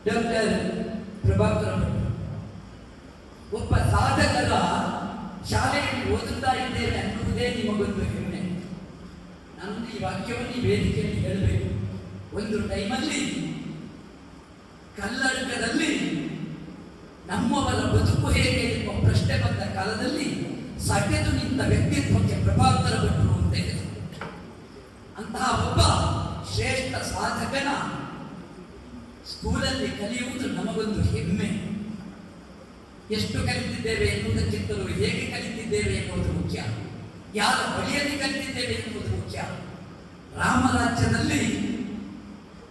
Doctor Prabhakar ಒಬ್ಬ ಸಾಧಕರ ಶಾಲೆಯಲ್ಲಿ ಓದುತ್ತಾ ಇದ್ದೇನೆ ಅನ್ನುವುದೇ ನಿಮಗೊಂದು ಹೆಮ್ಮೆ. ನಾನು ಈ ವಾಕ್ಯವನ್ನು ಈ ವೇದಿಕೆಯಲ್ಲಿ ಹೇಳಬೇಕು. ಒಂದು ಟೈಮಲ್ಲಿ ಕಲ್ಲಡ್ಕದಲ್ಲಿ ನಮ್ಮವರ ಬದುಕು ಹೇಗೆ ಎನ್ನುವ ಪ್ರಶ್ನೆ ಬಂದ ಕಾಲದಲ್ಲಿ ಸಟೆದು ನಿಂತ ವ್ಯಕ್ತಿತ್ವಕ್ಕೆ ಪ್ರಭಾಕರ ಭಟ್ರು ಅಂತ ಹೆಸರು. ಅಂತಹ ಒಬ್ಬ ಶ್ರೇಷ್ಠ ಸಾಧಕನ ಸ್ಕೂಲಲ್ಲಿ ಕಲಿಯುವುದು ನಮಗೊಂದು ಹೆಮ್ಮೆ. ಎಷ್ಟು ಕಲಿತಿದ್ದೇವೆ ಎನ್ನುವುದಕ್ಕಿಂತಲೂ ಹೇಗೆ ಕಲಿತಿದ್ದೇವೆ ಎನ್ನುವುದು ಮುಖ್ಯ, ಯಾರ ಬಳಿಯಲ್ಲಿ ಕಲಿತಿದ್ದೇವೆ ಎನ್ನುವುದು ಮುಖ್ಯ. ರಾಮರಾಜ್ಯದಲ್ಲಿ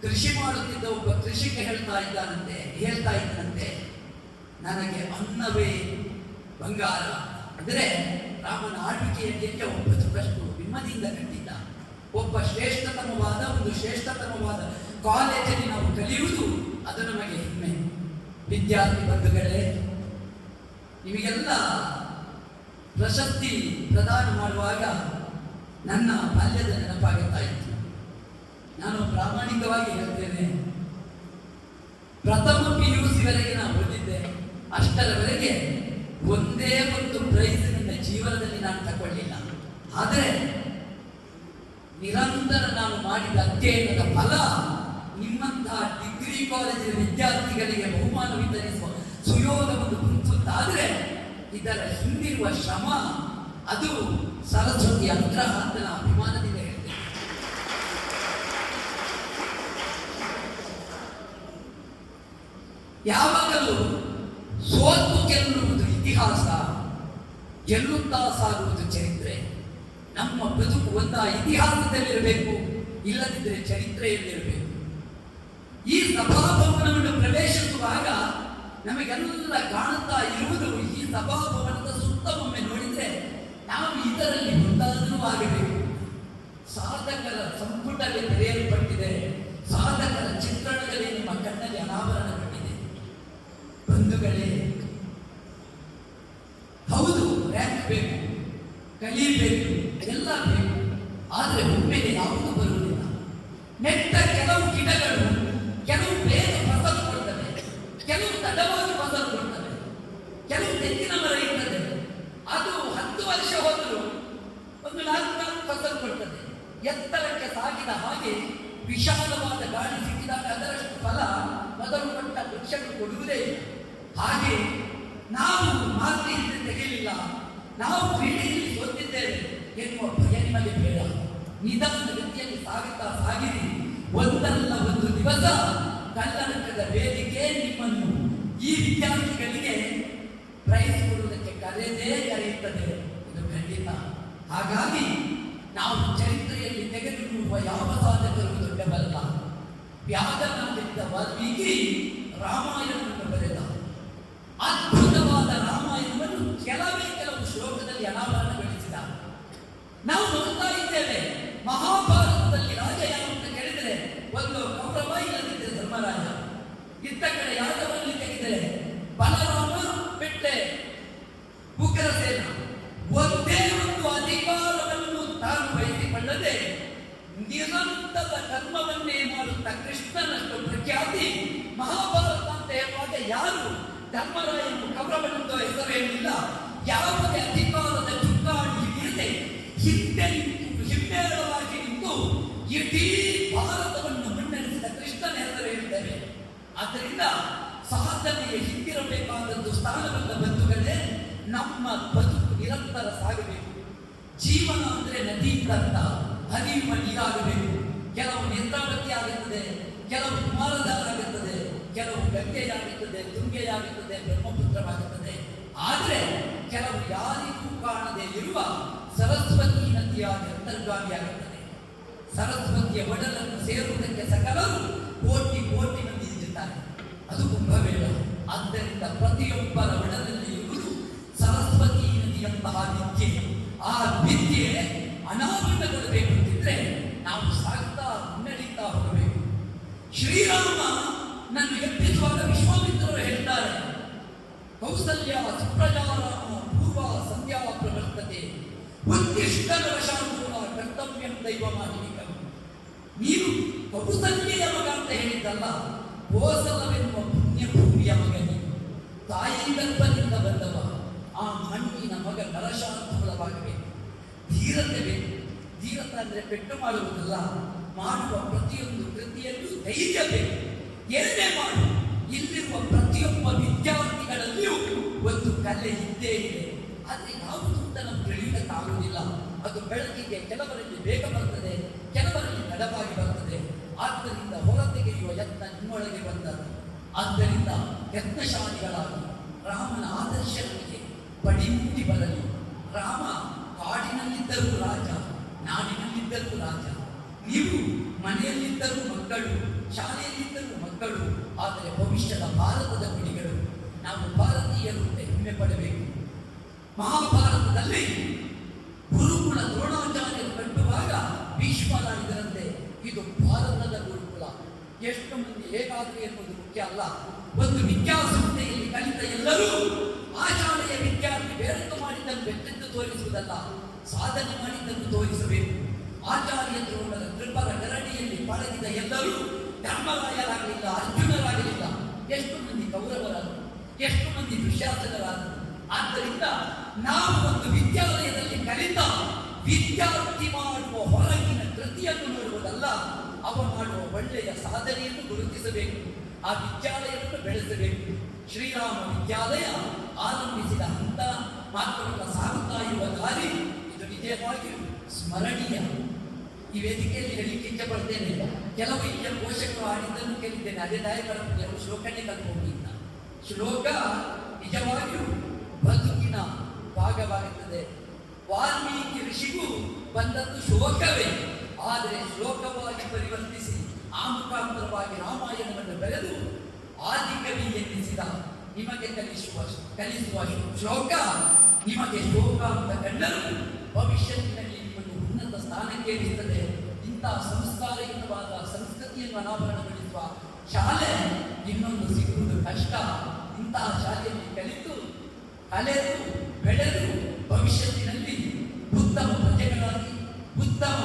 ಕೃಷಿ ಮಾಡುತ್ತಿದ್ದ ಒಬ್ಬ ಕೃಷಿಕ ಹೇಳ್ತಾ ಇದ್ದಾನಂತೆ, ನನಗೆ ಅನ್ನವೇ ಬಂಗಾರ. ಅಂದರೆ ರಾಮನ ಆಳ್ವಿಕೆಯಲ್ಲಿ ಒಬ್ಬ ಬದುಕಷ್ಟು ನೆಮ್ಮದಿಯಿಂದ ಕಟ್ಟಿದ್ದ ಒಬ್ಬ ಶ್ರೇಷ್ಠತಮವಾದ ಕಾಲೇಜಲ್ಲಿ ನಾವು ಕಲಿಯುವುದು ಅದು ನಮಗೆ ಹೆಮ್ಮೆ. ವಿದ್ಯಾರ್ಥಿ ಬಂಧುಗಳೇ, ನಿಮಗೆಲ್ಲ ಪ್ರಶಸ್ತಿ ಪ್ರದಾನ ಮಾಡುವಾಗ ನನ್ನ ಬಾಲ್ಯದ ನೆನಪಾಗುತ್ತಾ ಇತ್ತು. ನಾನು ಪ್ರಾಮಾಣಿಕವಾಗಿ ಹೇಳ್ತೇನೆ, ಪ್ರಥಮ PUC ವರೆಗೆ ನಾನು ಓದಿದ್ದೆ. ಅಷ್ಟರವರೆಗೆ ಒಂದೇ ಒಂದು ಪ್ರೈಸ್ ನನ್ನ ಜೀವನದಲ್ಲಿ ನಾನು ತಗೊಳ್ಳಿಲ್ಲ. ಆದರೆ ನಿರಂತರ ನಾನು ಮಾಡಿದ ಅಧ್ಯಯನದ ಫಲ ನಿಮ್ಮಂತಹ ಡಿಗ್ರಿ ಕಾಲೇಜಿನ ವಿದ್ಯಾರ್ಥಿಗಳಿಗೆ ಬಹುಮಾನ ವಿತರಿಸುವ ಸುಯೋಗವನ್ನು ಕುಂತಾದರೆ ಇದರ ಹಿಂದಿರುವ ಶ್ರಮ ಅದು ಸರಸ್ವತಿ ಅನುಗ್ರಹ ಅಂತ ನಾನು ಅಭಿಮಾನದಿಂದ ಹೇಳ್ತೇನೆ. ಯಾವಾಗಲೂ ಸೋತು ಗೆಲ್ಲುವುದು ಇತಿಹಾಸ, ಗೆಲ್ಲುತ್ತಾ ಸಾಗುವುದು ಚರಿತ್ರೆ. ನಮ್ಮ ಬದುಕು ಒಂದ ಇತಿಹಾಸದಲ್ಲಿರಬೇಕು, ಇಲ್ಲದಿದ್ದರೆ ಚರಿತ್ರೆಯಲ್ಲಿರಬೇಕು. ಈ ಸಭಾಭವನವನ್ನು ಪ್ರವೇಶಿಸುವಾಗ ನಮಗೆಲ್ಲ ಕಾಣುತ್ತಾ ಇರುವುದು ಈ ಸಭಾಭವನದ ಸುತ್ತಮೊಮ್ಮೆ ನೋಡಿದ್ರೆ ನಾವು ಇದರಲ್ಲಿ ಮುಂದಾದರೂ ಆಗಬೇಕು. ಸಾಧಕರ ಸಂಪುಟವೇ ತೆರೆಯಲ್ಪಟ್ಟಿದೆ, ಸಾಧಕರ ಚಿತ್ರಣಗಳೇ ನಿಮ್ಮ ಕಣ್ಣಲ್ಲಿ ಅನಾವರಣಗೊಂಡಿದೆ. ಬಂಧುಗಳೇ, ಹೌದು, ರ್ಯಾಂಕ್ ಬೇಕು, ಕಲಿಯಬೇಕು, ಎಲ್ಲ ಬೇಕು. ಆದರೆ ಒಮ್ಮೆಲೆ ಯಾವುದು ಬರುವುದಿಲ್ಲ. ನೆಟ್ಟ ಕೆಲವು ಗಿಡಗಳು ಕೆಲವು ಬೇಗ ಫಸಲು ಕೊಡ್ತವೆ, ಕೆಲವು ತಡವಾಗಿ ಫಸಲು ಕೊಡ್ತವೆ, ಕೆಲವು ತೆಂಗಿನ ಮರ ಇರ್ತದೆ, ಅದು 10 ವರ್ಷ ಹೋದರೂ ಒಂದು 4 ಫಸಲು ಕೊಡ್ತದೆ. ಎತ್ತರಕ್ಕೆ ಸಾಗಿದ ಹಾಗೆ ವಿಶಾಲವಾದ ಗಾಳಿ ಸಿಕ್ಕಿದಾಗ ಅದರಷ್ಟು ಫಲ ಮೊದಲು ಕೊಟ್ಟ ವೃಕ್ಷಗಳು ಕೊಡುವುದೇ ಇಲ್ಲ. ಹಾಗೆ ನಾವು ಮಾತಿನಿಂದ ತೆಗೆಯಲಿಲ್ಲ, ನಾವು ಕ್ರೀಡೆಯಲ್ಲಿ ಸೋತಿದ್ದೇವೆ ಎನ್ನುವ ಭಯ ನಿಮಗೆ ಬೇಡ. ನಿಧಾನ ಗತಿಯಲ್ಲಿ ಸಾಗಿರಿ. ಒಂದಲ್ಲ ಒಂದು ದಿವಸ ಕಲ್ಲಡ್ಕದ ವೇದಿಕೆ ನಿಮ್ಮನ್ನು ಈ ವಿದ್ಯಾರ್ಥಿಗಳಿಗೆ ಪ್ರೈಸ್ ಕೊಡುವುದಕ್ಕೆ ಕರೆಯುತ್ತದೆ, ಇದು ಖಂಡಿತ. ಹಾಗಾಗಿ ನಾವು ಚರಿತ್ರೆಯಲ್ಲಿ ತೆಗೆದುಕೊಳ್ಳುವ ಯಾವ ಸಾಧಕರು ದೊಡ್ಡವಲ್ಲ. ವ್ಯಾಸನಾಗಿದ್ದ ವಾಲ್ಮೀಕಿ ರಾಮಾಯಣವನ್ನು ಬರೆದ. ಅದ್ಭುತವಾದ ರಾಮಾಯಣವನ್ನು ಕೆಲವು ಶ್ಲೋಕದಲ್ಲಿ ಅನಾವರಣಗೊಳಿಸಿದ. ನಾವು ನೋಡ್ತಾ ಇದ್ದೇವೆ, ಮಹಾಭಾರತದಲ್ಲಿ ರಾಜ ಯಾರು ಅಂತ ಕೇಳಿದರೆ ಒಂದು ಕೌರವ, ಇಲ್ಲದಿದ್ದರೆ ಧರ್ಮರಾಜ. ಇತ್ತ ಕಡೆ ಯಾದವರಲ್ಲಿ ತೆಗೆದರೆ ಬಲರಾಮ, ಬಿಟ್ಟೆ ಉಗ್ರಸೇನ. ಒಂದೇ ಒಂದು ಅಧಿಕಾರವನ್ನು ತಾನು ಬಯಸಿಕೊಳ್ಳದೆ ನಿರಂತರ ಕರ್ಮವನ್ನೇ ಮಾಡುತ್ತ ಕೃಷ್ಣನಷ್ಟು ಪ್ರಖ್ಯಾತಿ. ಮಹಾಭಾರತ ಅಂತ ಹೇಳುವಾಗ ಯಾರು ಧರ್ಮರಾಯನು ಕೌರವನೆಂದು ಹೆಸರು ಹೇಳಿಲ್ಲ. ಯಾವುದೇ ಅಧಿಕಾರದ ಚುಕ್ಕಾಣಿ ಇಲ್ಲದೆ ಹಿಮ್ಮೇಳವಾಗಿ ನಿಂತು ಇಡೀ ಭಾರತವನ್ನು ಮುನ್ನಡೆಸಿದ ಕೃಷ್ಣನ ಹೆಸರು ಹೇಳಿದ್ದೇವೆ. ಆದ್ದರಿಂದ ಸಾಧನೆಗೆ ಹಿಂದಿರಬೇಕಾದದ್ದು ಸ್ಥಾನವಲ್ಲ. ಬಂಧುಗಳೇ, ನಮ್ಮ ಬದುಕು ನಿರಂತರ ಸಾಗಬೇಕು. ಜೀವನ ಅಂದ್ರೆ ನದಿ ಅಂತ ಹರಿಯುವ ನೀರಾಗಬೇಕು. ಕೆಲವು ನೇತ್ರಾವತಿ ಆಗುತ್ತದೆ, ಕೆಲವು ಕುಮಾರಧಾರ ಆಗುತ್ತದೆ, ಕೆಲವು ಗಂಗೆಯಾಗುತ್ತದೆ, ತುಂಗೆಯಾಗುತ್ತದೆ, ಬ್ರಹ್ಮಪುತ್ರವಾಗುತ್ತದೆ. ಆದರೆ ಕೆಲವು ಯಾರಿಗೂ ಕಾಣದೆ ಇರುವ ಸರಸ್ವತಿ ನದಿಯಾಗಿ ಅಂತರ್ಗಾಮಿಯಾಗುತ್ತದೆ. ಸರಸ್ವತಿಯ ಒಡಲನ್ನು ಸೇರುವುದಕ್ಕೆ ಸಕಲರು ಕೋಟಿ ಮಂದಿ ಇದ್ದಾರೆ. ಅದು ಕುಂಭಮೇಳ. ಆದ್ದರಿಂದ ಪ್ರತಿಯೊಬ್ಬರ ಒಡಲಲ್ಲಿ ಇರುವುದು ಸರಸ್ವತಿ ನದಿಯಂತಹ ವಿದ್ಯೆ. ಆ ವಿದ್ಯೆ ಅನಾವರಣಗೊಳ್ಳಬೇಕು ಅಂತಿದ್ರೆ ನಾವು ಸಾಗ್ತಾ ಮುನ್ನಡೀತಾ ಹೋಗಬೇಕು. ಶ್ರೀರಾಮ ನನ್ನ ಎಬ್ಬಿಸುವಾಗ ವಿಶ್ವಾಮಿತ್ರರು ಹೇಳ್ತಾರೆ, ಕೌಸಲ್ಯ ಸುಪ್ರಜಾರಾಮ ಪೂರ್ವ ಸಂಧ್ಯಾ ಪ್ರವರ್ತತೆ ಉತ್ತಿಷ್ಠನ ವಶಾಂತುರ ಕರ್ತವ್ಯಂ ದೈವಮಾಹಿನಿಕಂ. ನೀನು ಕೌಸಲ್ಯೆಯ ಮಗ ಅಂತ ಹೇಳಿದ್ದಲ್ಲ, ಕೋಸಲವೆನ್ನುವ ತಾಯಿ ಗರ್ಭದಿಂದ ಬಂದವ, ಆ ಮಣ್ಣಿನ ಮಗ ನರಶಾಂತವಾಗಬೇಕು. ಧೀರತೆ ಬೇಕು. ಧೀರತೆ ಅಂದರೆ ಪೆಟ್ಟು ಮಾಡುವುದಲ್ಲ, ಮಾಡುವ ಪ್ರತಿಯೊಂದು ಕೃತಿಯಲ್ಲೂ ಧೈರ್ಯ ಬೇಕು. ಏನೇ ಮಾಡು, ಇಲ್ಲಿರುವ ಪ್ರತಿಯೊಬ್ಬ ವಿದ್ಯಾರ್ಥಿಗಳಲ್ಲಿಯೂ ಒಂದು ಕಲೆ ಇದ್ದೇ ಇದೆ. ಆದರೆ ಯಾವುದು ಅಂತ ನಮ್ಗೆ ತಿಳಿಯಲಿಕ್ಕಾಗುವುದಿಲ್ಲ. ಅದು ಬೆಳಕಿಗೆ ಕೆಲವರಲ್ಲಿ ಬೇಗ ಬರ್ತದೆ, ಕೆಲವರಲ್ಲಿ ತಡವಾಗಿ ಬರ್ತದೆ. ಆದ್ದರಿಂದ ಹೊರತೆಗೆಯುವ ಯತ್ನ ನಿಮ್ಮೊಳಗೆ ಬಂದದ್ದು. ಆದ್ದರಿಂದ ಯತ್ನಶಾಲಿಗಳಾಗಿ ರಾಮನ ಆದರ್ಶ ನಮಗೆ ಪಡಿಮುಟ್ಟಿ ಬರಲಿ. ರಾಮ ಕಾಡಿನಲ್ಲಿದ್ದರೂ ರಾಜ, ನಾಡಿನಲ್ಲಿದ್ದರೂ ರಾಜ. ನೀವು ಮನೆಯಲ್ಲಿದ್ದರೂ ಮಕ್ಕಳು, ಶಾಲೆಯಲ್ಲಿದ್ದರೂ ಮಕ್ಕಳು, ಆದರೆ ಭವಿಷ್ಯದ ಭಾರತದ ಕುಡಿಗಳು. ನಾವು ಭಾರತೀಯರು ಹೆಮ್ಮೆ ಪಡಬೇಕು. ಮಹಾಭಾರತದಲ್ಲಿ ಗುರುಕುಲ ದ್ರೋಣಾಚಾರ್ಯರು ಕಟ್ಟುವಾಗ ಭೀಷ್ಮರಾಡಿದರಂತೆ, ಇದು ಭಾರತದ ಗುರುಕುಲ. ಎಷ್ಟು ಮಂದಿ ಹೇಗಾದರೆ ಎನ್ನುವುದು ಮುಖ್ಯ ಅಲ್ಲ. ಒಂದು ವಿದ್ಯಾಸಂಸ್ಥೆಯಲ್ಲಿ ಕಲಿತ ಎಲ್ಲರೂ ಆ ಶಾಲೆಯ ವಿದ್ಯಾರ್ಥಿ ಬೇರೊಂದು ಮಾಡಿದ್ದನ್ನು ಬೆಟ್ಟೆದ್ದು ತೋರಿಸುವುದಲ್ಲ, ಸಾಧನೆ ಮಾಡಿದ್ದನ್ನು ತೋರಿಸಬೇಕು. ಆಚಾರ್ಯ ದ್ರೋಣರ ಕೃಪರ ಗರಡಿಯಲ್ಲಿ ಪಳಗಿದ ಎಲ್ಲರೂ ಧರ್ಮರಾಯರಾಗಲಿಲ್ಲ, ಅರ್ಜುನರಾಗಲಿಲ್ಲ. ಎಷ್ಟು ಮಂದಿ ಕೌರವರಾದರು, ಎಷ್ಟು ಮಂದಿ ದುಶ್ಯಾಸನರಾದರು. ಆದ್ದರಿಂದ ನಾವು ಒಂದು ವಿದ್ಯಾಲಯದಲ್ಲಿ ಕಲಿತ ವಿದ್ಯಾರ್ಥಿ ಮಾಡುವ ಹೊರಗಿನ ಕೃತಿಯನ್ನು ನೋಡುವುದಲ್ಲ, ಅವ ಮಾಡುವ ಒಳ್ಳೆಯ ಸಾಧನೆಯನ್ನು ಗುರುತಿಸಬೇಕು. ಆ ವಿದ್ಯಾಲಯವನ್ನು ಬೆಳೆಸಬೇಕು. ಶ್ರೀರಾಮ ವಿದ್ಯಾಲಯ ಆರಂಭಿಸಿದ ಹಂತ ಮಾತ್ರವಲ್ಲ, ಸಾಗುತ್ತಾ ಇರುವ ದಾರಿ ಇದು ನಿಜವಾಗಿಯೂ ಸ್ಮರಣೀಯ. ಈ ವೇದಿಕೆಯಲ್ಲಿ ಹೇಳಲಿಕ್ಕೆ ಇಚ್ಛೆ ಪಡ್ತೇನೆ. ಕೆಲವು ಇಲ್ಲಿಯ ಪೋಷಕರು ಆಡಿದ್ದನ್ನು ಕೇಳಿದ್ದೇನೆ. ಅದೇ ನಾಯಕರ ಶ್ಲೋಕನೇ ಕಲ್ಕೊಂಡಿದ್ದ ಶ್ಲೋಕ ನಿಜವಾಗಿಯೂ ಬದುಕಿನ ಭಾಗವಾಗುತ್ತದೆ. ವಾಲ್ಮೀಕಿ ಋಷಿಗೂ ಬಂದದ್ದು ಶೋಕವೇ, ಆದರೆ ಶ್ಲೋಕವಾಗಿ ಪರಿವರ್ತಿಸಿ ಆ ಮುಖಾಂತರವಾಗಿ ರಾಮಾಯಣವನ್ನು ಬರೆದು ಆದಿಕವಿ ಎನ್ನಿಸಿದ ನಿಮಗೆ ಕಲಿಸುವ ಶ್ಲೋಕ ನಿಮಗೆ ಶೋಕ ಅಂತ ಕಂಡರೂ ಭವಿಷ್ಯತ್ತಿನಲ್ಲಿ ನಿಮ್ಮನ್ನು ಉನ್ನತ ಸ್ಥಾನಕ್ಕೆ ಇರುತ್ತದೆ. ಇಂತಹ ಸಂಸ್ಕಾರಯುತವಾದ ಸಂಸ್ಕೃತಿಯನ್ನು ಅನಾವರಣಗೊಳಿಸುವ ಶಾಲೆ ಇನ್ನೊಂದು ಸಿಗುವುದು ಕಷ್ಟ. ಇಂತಹ ಶಾಲೆಯಲ್ಲಿ ಕಲಿತು ಕಲೆದು ಬೆಳೆದು ಭವಿಷ್ಯತ್ತಿನಲ್ಲಿ ಉತ್ತಮ ಪ್ರಜೆಗಳಾಗಿ, ಉತ್ತಮ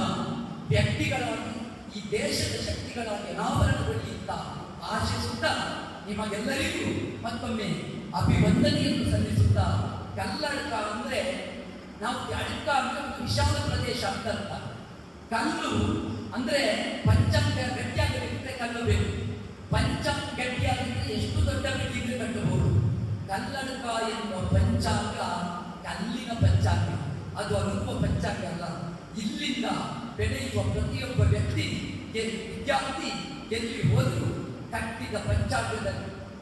ವ್ಯಕ್ತಿಗಳಾಗಿ, ಈ ದೇಶದ ಶಕ್ತಿಗಳಾಗಿ ಅನಾವರಣಗೊಳ್ಳಿ ಅಂತ ಆಶಿಸುತ್ತಾ ನಿಮಗೆಲ್ಲರಿಗೂ ಮತ್ತೊಮ್ಮೆ ಅಭಿವಂದನೆಯನ್ನು ಸಲ್ಲಿಸುತ್ತಾ, ಕಲ್ಲಡ್ಕ ಅಂದ್ರೆ ನಾವು ಅಡ್ಕ ಅಂದ್ರೆ ಒಂದು ವಿಶಾಲ ಪ್ರದೇಶ ಅಂತ ಅರ್ಥ. ಕಲ್ಲು ಅಂದ್ರೆ ಪಂಚಾಂಗ ಗಟ್ಟಿಯಾಗಬೇಕಿದ್ರೆ ಕಲ್ಲು ಬೇಕು. ಪಂಚಾಂಗ ಗಟ್ಟಿಯಾಗಿದ್ರೆ ಎಷ್ಟು ದೊಡ್ಡ ಬಿಲ್ಡಿಂಗ್ ಕಟ್ಟಬಹುದು. ಕಲ್ಲಡ್ಕ ಎನ್ನುವ ಪಂಚಾಂಗ ಕಲ್ಲಿನ ಪಂಚಾಂಗ, ಅದು ಅನುಭವ ಪಂಚಾಂಗ ಅಲ್ಲ. ಇಲ್ಲಿಂದ ಬೆಳೆಯುವ ಪ್ರತಿಯೊಬ್ಬ ವ್ಯಕ್ತಿ ವಿದ್ಯಾರ್ಥಿ ಎಲ್ಲಿ ಹೋದರೂ ಕಟ್ಟಿದ ಪಂಚಾಂಗದ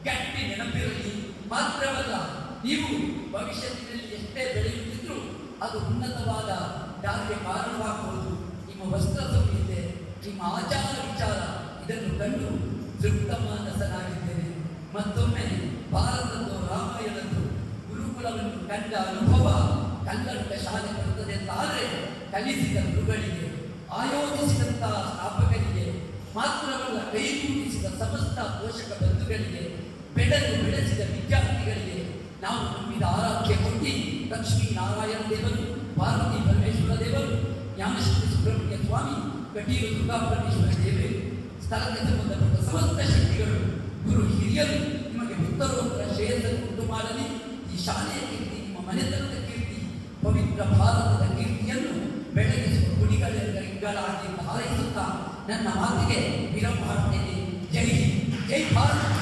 ಗಟ್ಟಿ ನೆನಪಿರಲಿ. ಮಾತ್ರವಲ್ಲ, ನೀವು ಭವಿಷ್ಯತ್ತಿನಲ್ಲಿ ಎಷ್ಟೇ ಬೆಳೆಯುತ್ತಿದ್ರೂ ಅದು ಉನ್ನತವಾದ ದಾರಿಗೆ ಕಾರಣವಾಗಬಹುದು. ನಿಮ್ಮ ವಸ್ತ್ರ ಸಂಹಿತೆ, ನಿಮ್ಮ ಆಚಾರ ವಿಚಾರ ಇದನ್ನು ಕಂಡು ತೃಪ್ತ ಮಾನಸನಾಗಿದ್ದೇನೆ. ಮತ್ತೊಮ್ಮೆ ಭಾರತದ್ದು ರಾಮಾಯಣದ್ದು ಗುರುಕುಲವನ್ನು ಕಂಡ ಅನುಭವ ಕನ್ನಡ ಶಾಲೆ ಬರುತ್ತದೆ ಅಂತಾದರೆ ಕಲಿಸಿದ ಗುರುಗಳಿಗೆ, ಆಯೋಜಿಸಿದಂತಹ ಸ್ಥಾಪಕರಿಗೆ, ಮಾತ್ರವಲ್ಲ ಕೈಗೂಡಿಸಿದ ಸಮಸ್ತ ಪೋಷಕ ಬಂಧುಗಳಿಗೆ, ಬೆಳೆಸಿದ ವಿದ್ಯಾರ್ಥಿಗಳಿಗೆ ನಾವು ನಂಬಿದ ಆರಾಧ್ಯ ಕೊಟ್ಟಿ ಲಕ್ಷ್ಮೀ ನಾರಾಯಣ ದೇವರು, ಪಾರ್ವತಿ ಪರಮೇಶ್ವರ ದೇವರು, ಜ್ಞಾನಶ್ರೀ ಸುಬ್ರಹ್ಮಣ್ಯ ಸ್ವಾಮಿ, ಕಟೀಲು ದುರ್ಗಾ ಪರಮೇಶ್ವರ ದೇವರು, ಸ್ಥಳಕ್ಕೆ ಸಂಬಂಧಪಟ್ಟ ಸಮಸ್ತ ಶಕ್ತಿಗಳು, ಗುರು ಹಿರಿಯರು ನಿಮಗೆ ಉತ್ತರೋತ್ತರ ಶ್ರೇಯಸ್ಸನ್ನು ಉಂಟು ಮಾಡಲಿ. ಈ ಶಾಲೆಯ ಕೀರ್ತಿ, ನಿಮ್ಮ ಮನೆತನದ ಕೀರ್ತಿ, ಪವಿತ್ರ ಭಾರತದ ಕೀರ್ತಿಯನ್ನು ಬೆಳಗಿಸುವ ಗುಡಿಗಳಾಗಿ ಹಾರೈಸುತ್ತಾ ನನ್ನ ಮಾತಿಗೆ ವಿರಾಮ ಮಾಡ್ತೇನೆ. ಜೈ ಹಿಂದ್, ಜೈ ಭಾರತ್.